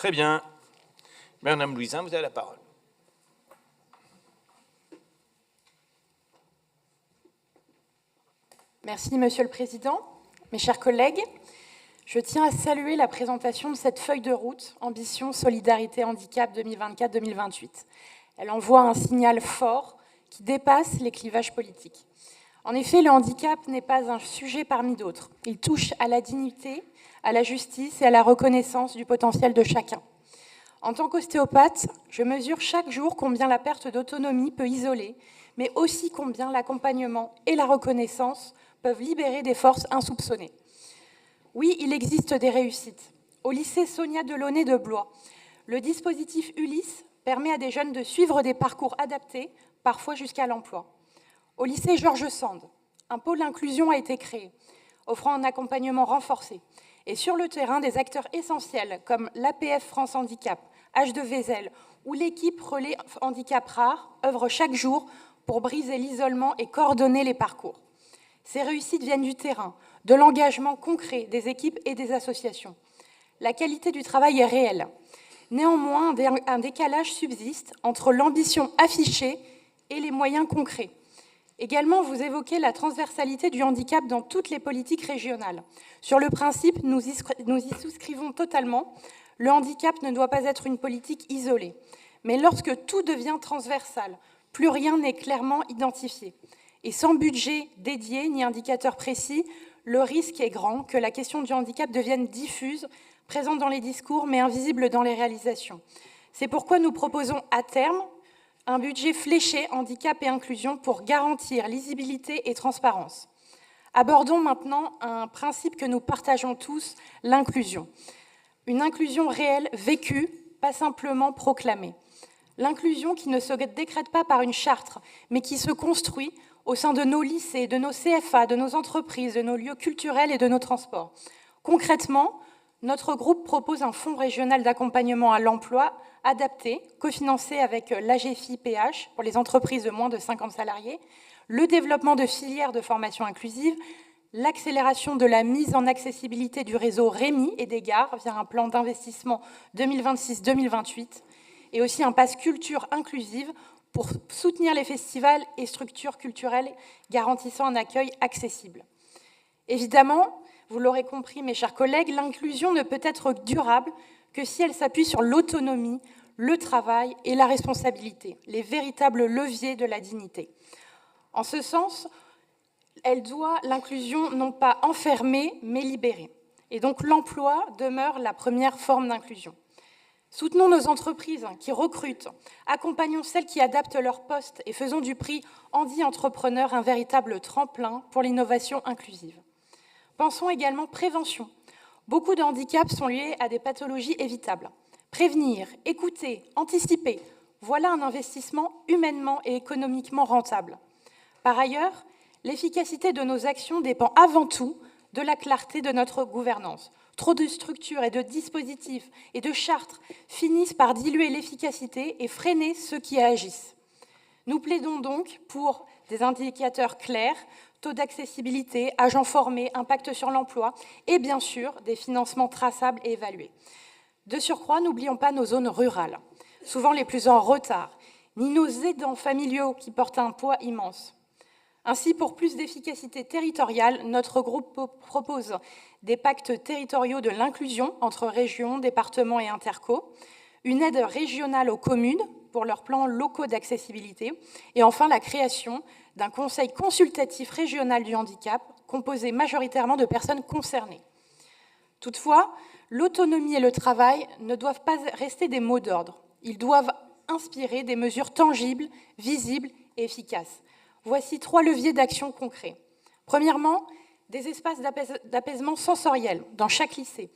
Très bien. Madame Louisin, vous avez la parole. Merci, Monsieur le Président. Mes chers collègues, je tiens à saluer la présentation de cette feuille de route Ambition Solidarité Handicap 2024-2028. Elle envoie un signal fort qui dépasse les clivages politiques. En effet, le handicap n'est pas un sujet parmi d'autres. Il touche à la dignité, à la justice et à la reconnaissance du potentiel de chacun. En tant qu'ostéopathe, je mesure chaque jour combien la perte d'autonomie peut isoler, mais aussi combien l'accompagnement et la reconnaissance peuvent libérer des forces insoupçonnées. Oui, il existe des réussites. Au lycée Sonia Delaunay de Blois, le dispositif Ulysse permet à des jeunes de suivre des parcours adaptés, parfois jusqu'à l'emploi. Au lycée Georges Sand, un pôle inclusion a été créé, offrant un accompagnement renforcé. Et sur le terrain, des acteurs essentiels comme l'APF France Handicap, H2VZ ou l'équipe Relais Handicap Rare œuvrent chaque jour pour briser l'isolement et coordonner les parcours. Ces réussites viennent du terrain, de l'engagement concret des équipes et des associations. La qualité du travail est réelle. Néanmoins, un décalage subsiste entre l'ambition affichée et les moyens concrets. Également, vous évoquez la transversalité du handicap dans toutes les politiques régionales. Sur le principe, nous y souscrivons totalement. Le handicap ne doit pas être une politique isolée. Mais lorsque tout devient transversal, plus rien n'est clairement identifié. Et sans budget dédié ni indicateur précis, le risque est grand que la question du handicap devienne diffuse, présente dans les discours, mais invisible dans les réalisations. C'est pourquoi nous proposons à terme un budget fléché handicap et inclusion pour garantir lisibilité et transparence. Abordons maintenant un principe que nous partageons tous, l'inclusion. Une inclusion réelle, vécue, pas simplement proclamée. L'inclusion qui ne se décrète pas par une charte, mais qui se construit au sein de nos lycées, de nos CFA, de nos entreprises, de nos lieux culturels et de nos transports. Concrètement, notre groupe propose un fonds régional d'accompagnement à l'emploi adapté, cofinancé avec l'AGFIPH pour les entreprises de moins de 50 salariés, le développement de filières de formation inclusive, l'accélération de la mise en accessibilité du réseau REMI et des gares via un plan d'investissement 2026-2028, et aussi un pass culture inclusive pour soutenir les festivals et structures culturelles garantissant un accueil accessible. Évidemment, vous l'aurez compris, mes chers collègues, l'inclusion ne peut être durable que si elle s'appuie sur l'autonomie, le travail et la responsabilité, les véritables leviers de la dignité. En ce sens, elle doit l'inclusion non pas enfermer, mais libérer. Et donc l'emploi demeure la première forme d'inclusion. Soutenons nos entreprises qui recrutent, accompagnons celles qui adaptent leur poste et faisons du prix Handi Entrepreneur un véritable tremplin pour l'innovation inclusive. Pensons également prévention. Beaucoup de handicaps sont liés à des pathologies évitables. Prévenir, écouter, anticiper, voilà un investissement humainement et économiquement rentable. Par ailleurs, l'efficacité de nos actions dépend avant tout de la clarté de notre gouvernance. Trop de structures et de dispositifs et de chartes finissent par diluer l'efficacité et freiner ceux qui agissent. Nous plaidons donc pour des indicateurs clairs, taux d'accessibilité, agents formés, impact sur l'emploi et bien sûr des financements traçables et évalués. De surcroît, n'oublions pas nos zones rurales, souvent les plus en retard, ni nos aidants familiaux qui portent un poids immense. Ainsi, pour plus d'efficacité territoriale, notre groupe propose des pactes territoriaux de l'inclusion entre régions, départements et interco, une aide régionale aux communes pour leurs plans locaux d'accessibilité, et enfin la création d'un conseil consultatif régional du handicap, composé majoritairement de personnes concernées. Toutefois, l'autonomie et le travail ne doivent pas rester des mots d'ordre. Ils doivent inspirer des mesures tangibles, visibles et efficaces. Voici 3 leviers d'action concrets. Premièrement, des espaces d'apaisement sensoriel dans chaque lycée.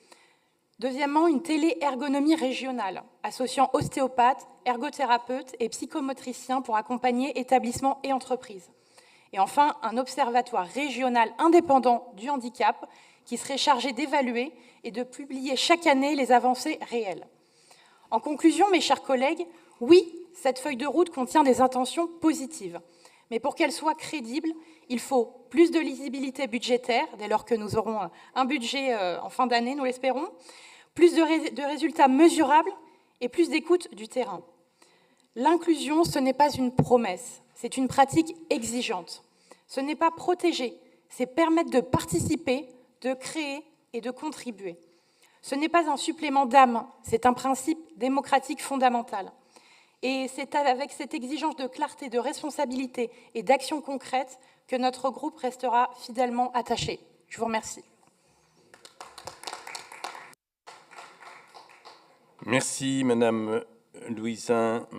Deuxièmement, une télé-ergonomie régionale, associant ostéopathes, ergothérapeutes et psychomotriciens pour accompagner établissements et entreprises. Et enfin, un observatoire régional indépendant du handicap qui serait chargé d'évaluer et de publier chaque année les avancées réelles. En conclusion, mes chers collègues, oui, cette feuille de route contient des intentions positives. Mais pour qu'elle soit crédible, il faut plus de lisibilité budgétaire, dès lors que nous aurons un budget en fin d'année, nous l'espérons, plus de résultats mesurables et plus d'écoute du terrain. L'inclusion, ce n'est pas une promesse, c'est une pratique exigeante. Ce n'est pas protéger, c'est permettre de participer, de créer et de contribuer. Ce n'est pas un supplément d'âme, c'est un principe démocratique fondamental. Et c'est avec cette exigence de clarté, de responsabilité et d'action concrète que notre groupe restera fidèlement attaché. Je vous remercie. Merci, Madame Louisin.